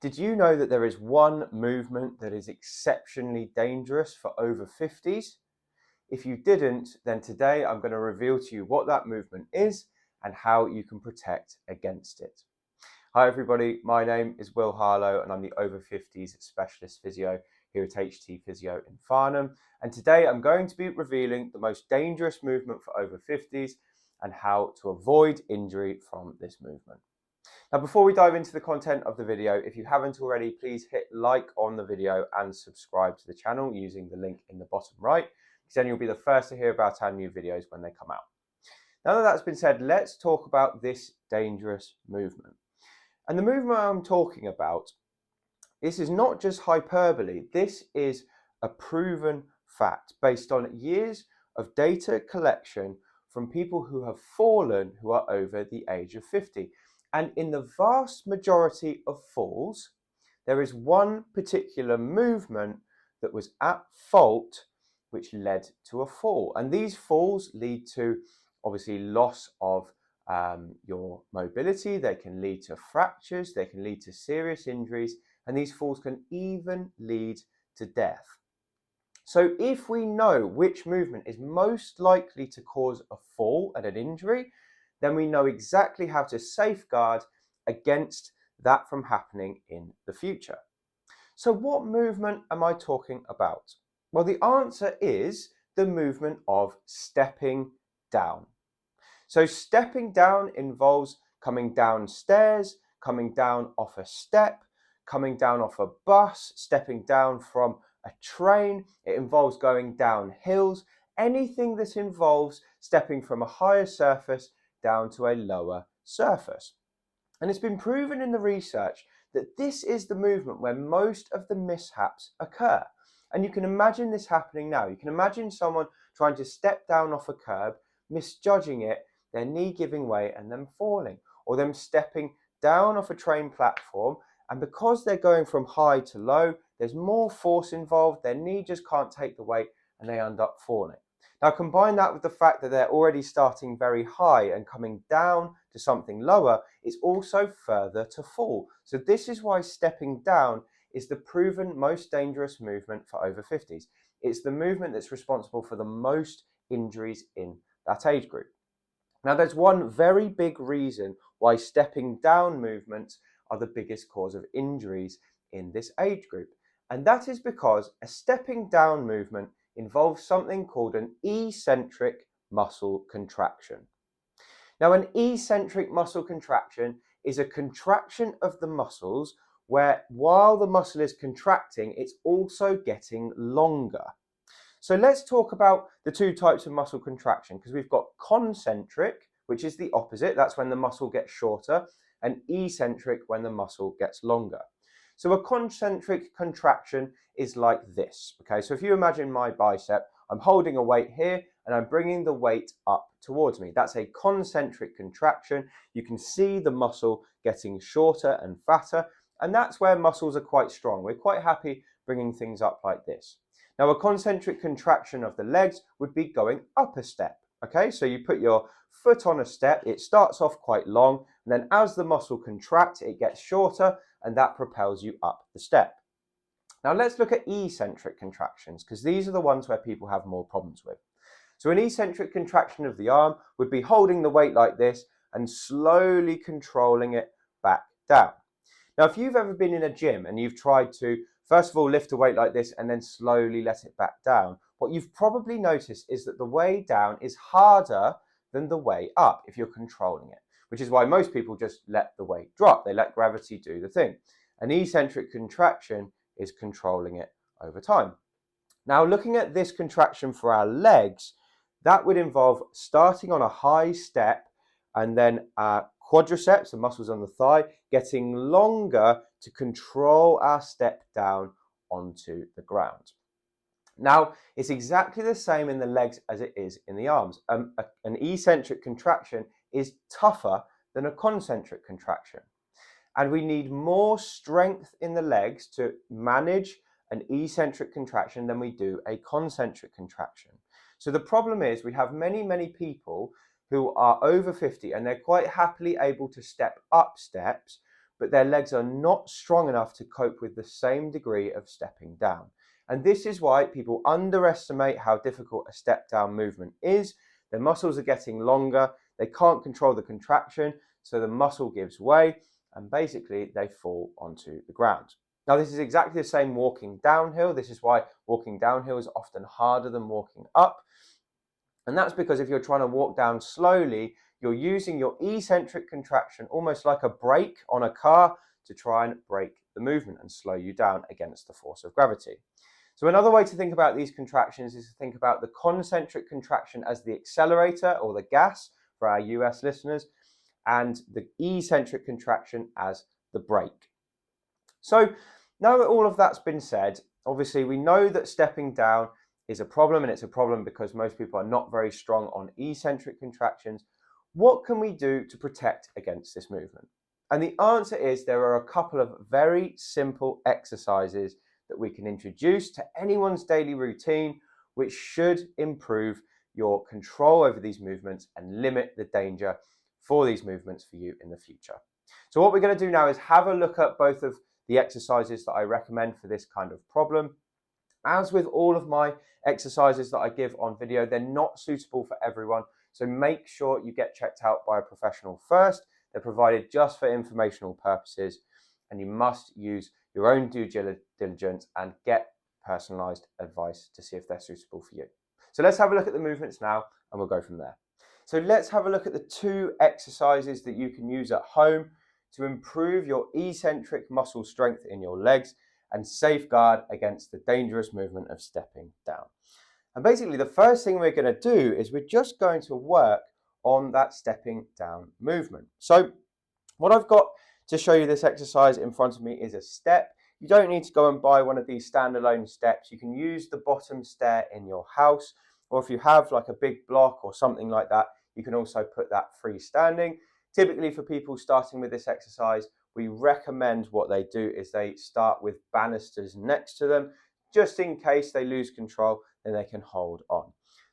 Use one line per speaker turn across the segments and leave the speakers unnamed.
Did you know that there is one movement that is exceptionally dangerous for over 50s? If you didn't, then today I'm going to reveal to you what that movement is and how you can protect against it. Hi everybody, my name is Will Harlow and I'm the Over 50s Specialist Physio here at HT Physio in Farnham. And today I'm going to be revealing the most dangerous movement for over 50s and how to avoid injury from this movement. Now, before we dive into the content of the video, if you haven't already, please hit like on the video and subscribe to the channel using the link in the bottom right, because then you'll be the first to hear about our new videos when they come out. Now that that's been said, let's talk about this dangerous movement. And the movement I'm talking about, this is not just hyperbole, this is a proven fact based on years of data collection from people who have fallen who are over the age of 50. And in the vast majority of falls, there is one particular movement that was at fault which led to a fall. And these falls lead to obviously loss of your mobility, they can lead to fractures, they can lead to serious injuries, and these falls can even lead to death. So if we know which movement is most likely to cause a fall and an injury, then we know exactly how to safeguard against that from happening in the future. So what movement am I talking about? Well, the answer is the movement of stepping down. So stepping down involves coming downstairs, coming down off a step, coming down off a bus, stepping down from a train. It involves going down hills, anything that involves stepping from a higher surface down to a lower surface. And it's been proven in the research that this is the movement where most of the mishaps occur. And you can imagine this happening now. You can imagine someone trying to step down off a curb, misjudging it, their knee giving way and them falling, or them stepping down off a train platform, and because they're going from high to low, there's more force involved, their knee just can't take the weight and they end up falling. Now combine that with the fact that they're already starting very high and coming down to something lower, it's also further to fall. So this is why stepping down is the proven most dangerous movement for over 50s. It's the movement that's responsible for the most injuries in that age group. Now there's one very big reason why stepping down movements are the biggest cause of injuries in this age group. And that is because a stepping down movement involves something called an eccentric muscle contraction. Now, an eccentric muscle contraction is a contraction of the muscles where while the muscle is contracting, it's also getting longer. So let's talk about the two types of muscle contraction, because we've got concentric, which is the opposite. That's when the muscle gets shorter, and eccentric when the muscle gets longer. So a concentric contraction is like this. Okay, so if you imagine my bicep, I'm holding a weight here and I'm bringing the weight up towards me. That's a concentric contraction. You can see the muscle getting shorter and fatter, and that's where muscles are quite strong. We're quite happy bringing things up like this. Now, a concentric contraction of the legs would be going up a step. Okay, so you put your foot on a step, it starts off quite long, and then as the muscle contracts, it gets shorter, and that propels you up the step. Now let's look at eccentric contractions, because these are the ones where people have more problems with. So an eccentric contraction of the arm would be holding the weight like this and slowly controlling it back down. Now, if you've ever been in a gym and you've tried to, first of all, lift a weight like this and then slowly let it back down, what you've probably noticed is that the way down is harder than the way up if you're controlling it, which is why most people just let the weight drop. They let gravity do the thing. An eccentric contraction is controlling it over time. Now, looking at this contraction for our legs, that would involve starting on a high step and then our quadriceps, the muscles on the thigh, getting longer to control our step down onto the ground. Now, it's exactly the same in the legs as it is in the arms. An eccentric contraction is tougher than a concentric contraction. And we need more strength in the legs to manage an eccentric contraction than we do a concentric contraction. So the problem is we have many people who are over 50 and they're quite happily able to step up steps, but their legs are not strong enough to cope with the same degree of stepping down. And this is why people underestimate how difficult a step down movement is. Their muscles are getting longer, they can't control the contraction, so the muscle gives way, and basically they fall onto the ground. Now, this is exactly the same walking downhill. This is why walking downhill is often harder than walking up. And that's because if you're trying to walk down slowly, you're using your eccentric contraction almost like a brake on a car to try and brake the movement and slow you down against the force of gravity. So another way to think about these contractions is to think about the concentric contraction as the accelerator or the gas for our US listeners, and the eccentric contraction as the brake. So now that all of that's been said, obviously we know that stepping down is a problem, and it's a problem because most people are not very strong on eccentric contractions. What can we do to protect against this movement? And the answer is there are a couple of very simple exercises that we can introduce to anyone's daily routine, which should improve your control over these movements and limit the danger for these movements for you in the future. So what we're going to do now is have a look at both of the exercises that I recommend for this kind of problem. As with all of my exercises that I give on video, they're not suitable for everyone. So make sure you get checked out by a professional first. They're provided just for informational purposes, and you must use your own due diligence and get personalized advice to see if they're suitable for you. So let's have a look at the movements now, and we'll go from there. So let's have a look at the two exercises that you can use at home to improve your eccentric muscle strength in your legs and safeguard against the dangerous movement of stepping down. And basically the first thing we're going to do is we're just going to work on that stepping down movement. So what I've got to show you this exercise in front of me is a step. You don't need to go and buy one of these standalone steps. You can use the bottom stair in your house, or if you have like a big block or something like that, you can also put that freestanding. Typically for people starting with this exercise, we recommend what they do is they start with banisters next to them, just in case they lose control, then they can hold on.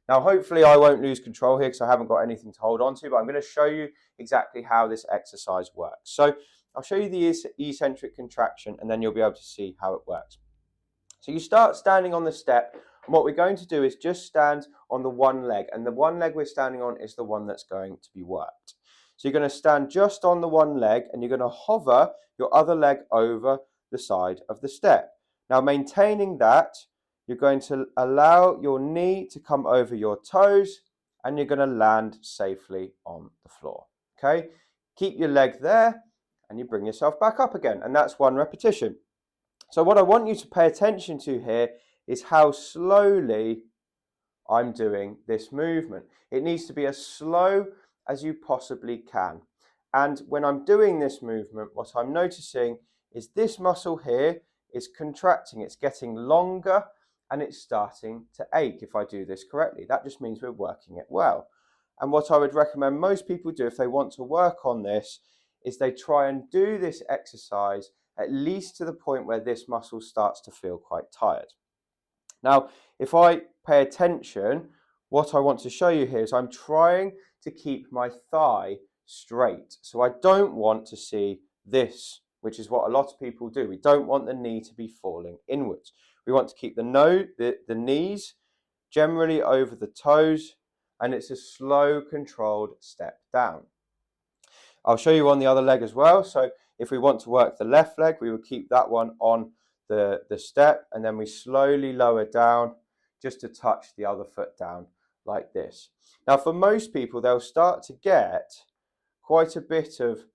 Now, hopefully I won't lose control here because I haven't got anything to hold on to, but I'm going to show you exactly how this exercise works. So I'll show you the eccentric contraction, and then you'll be able to see how it works. So you start standing on the step, and what we're going to do is just stand on the one leg, and the one leg we're standing on is the one that's going to be worked. So you're going to stand just on the one leg, and you're going to hover your other leg over the side of the step. Now, maintaining that, you're going to allow your knee to come over your toes, and you're going to land safely on the floor. Okay? Keep your leg there, and you bring yourself back up again, and that's one repetition. So what I want you to pay attention to here is how slowly I'm doing this movement. It needs to be as slow as you possibly can. And when I'm doing this movement, what I'm noticing is this muscle here is contracting. It's getting longer and it's starting to ache if I do this correctly. That just means we're working it well. And what I would recommend most people do if they want to work on this is they try and do this exercise at least to the point where this muscle starts to feel quite tired. Now, if I pay attention, what I want to show you here is I'm trying to keep my thigh straight. So I don't want to see this, which is what a lot of people do. We don't want the knee to be falling inwards. We want to keep the knees generally over the toes, and it's a slow, controlled step down. I'll show you on the other leg as well. So if we want to work the left leg, we will keep that one on the step, and then we slowly lower down just to touch the other foot down like this. Now, for most people, they'll start to get quite a bit of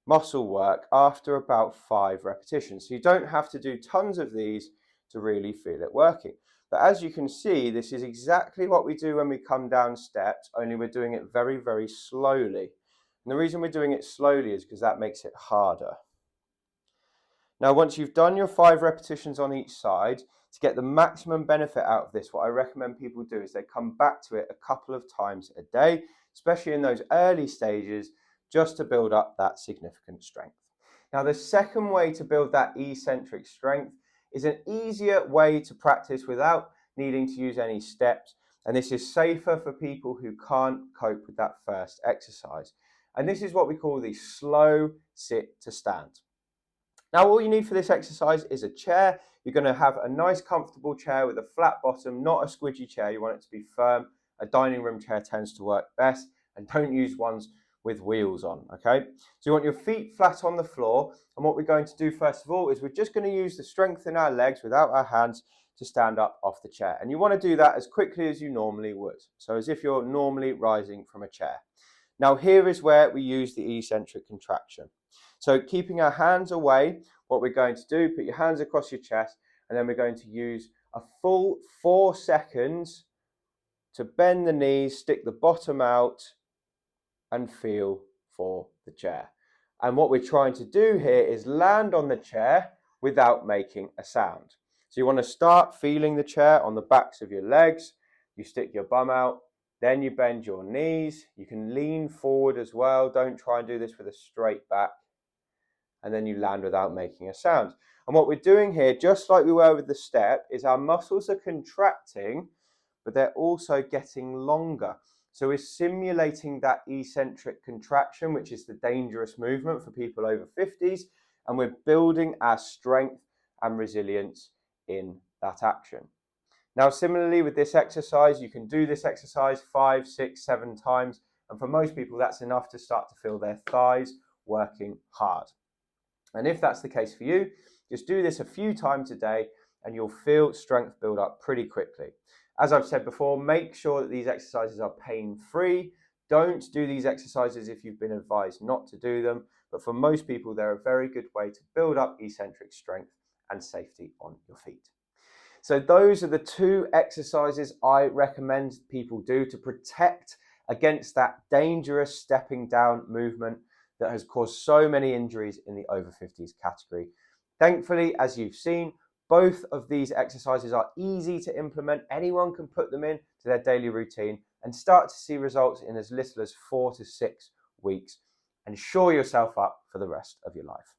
muscle work after about 5 repetitions. So you don't have to do tons of these to really feel it working. But as you can see, this is exactly what we do when we come down steps, only we're doing it very, very slowly. And the reason we're doing it slowly is because that makes it harder. Now, once you've done your 5 repetitions on each side, to get the maximum benefit out of this, what I recommend people do is they come back to it a couple of times a day, especially in those early stages, just to build up that significant strength. Now, the second way to build that eccentric strength is an easier way to practice without needing to use any steps, and this is safer for people who can't cope with that first exercise. And this is what we call the slow sit to stand. Now, all you need for this exercise is a chair. You're going to have a nice comfortable chair with a flat bottom, not a squidgy chair. You want it to be firm. A dining room chair tends to work best, and don't use ones with wheels on, okay? So you want your feet flat on the floor, and what we're going to do first of all is we're just going to use the strength in our legs without our hands to stand up off the chair. And you want to do that as quickly as you normally would, so as if you're normally rising from a chair. Now here is where we use the eccentric contraction. So keeping our hands away, what we're going to do, put your hands across your chest, and then we're going to use a full 4 seconds to bend the knees, stick the bottom out, and feel for the chair. And what we're trying to do here is land on the chair without making a sound. So you want to start feeling the chair on the backs of your legs. You stick your bum out, then you bend your knees. You can lean forward as well. Don't try and do this with a straight back. And then you land without making a sound. And what we're doing here, just like we were with the step, is our muscles are contracting, but they're also getting longer. So we're simulating that eccentric contraction, which is the dangerous movement for people over 50s, and we're building our strength and resilience in that action. Now, similarly with this exercise, you can do this exercise 5, 6, 7 times, and for most people that's enough to start to feel their thighs working hard. And if that's the case for you, just do this a few times a day and you'll feel strength build up pretty quickly. As I've said before, make sure that these exercises are pain-free. Don't do these exercises if you've been advised not to do them. But for most people, they're a very good way to build up eccentric strength and safety on your feet. So those are the 2 exercises I recommend people do to protect against that dangerous stepping down movement that has caused so many injuries in the over 50s category. Thankfully, as you've seen, both of these exercises are easy to implement. Anyone can put them in to their daily routine and start to see results in as little as 4 to 6 weeks, and shore yourself up for the rest of your life.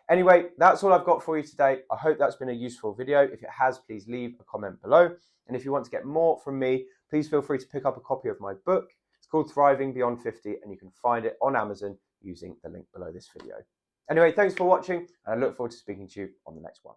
Anyway, that's all I've got for you today. I hope that's been a useful video. If it has, please leave a comment below. And if you want to get more from me, please feel free to pick up a copy of my book. It's called Thriving Beyond 50, and you can find it on Amazon using the link below this video. Anyway, thanks for watching, and I look forward to speaking to you on the next one.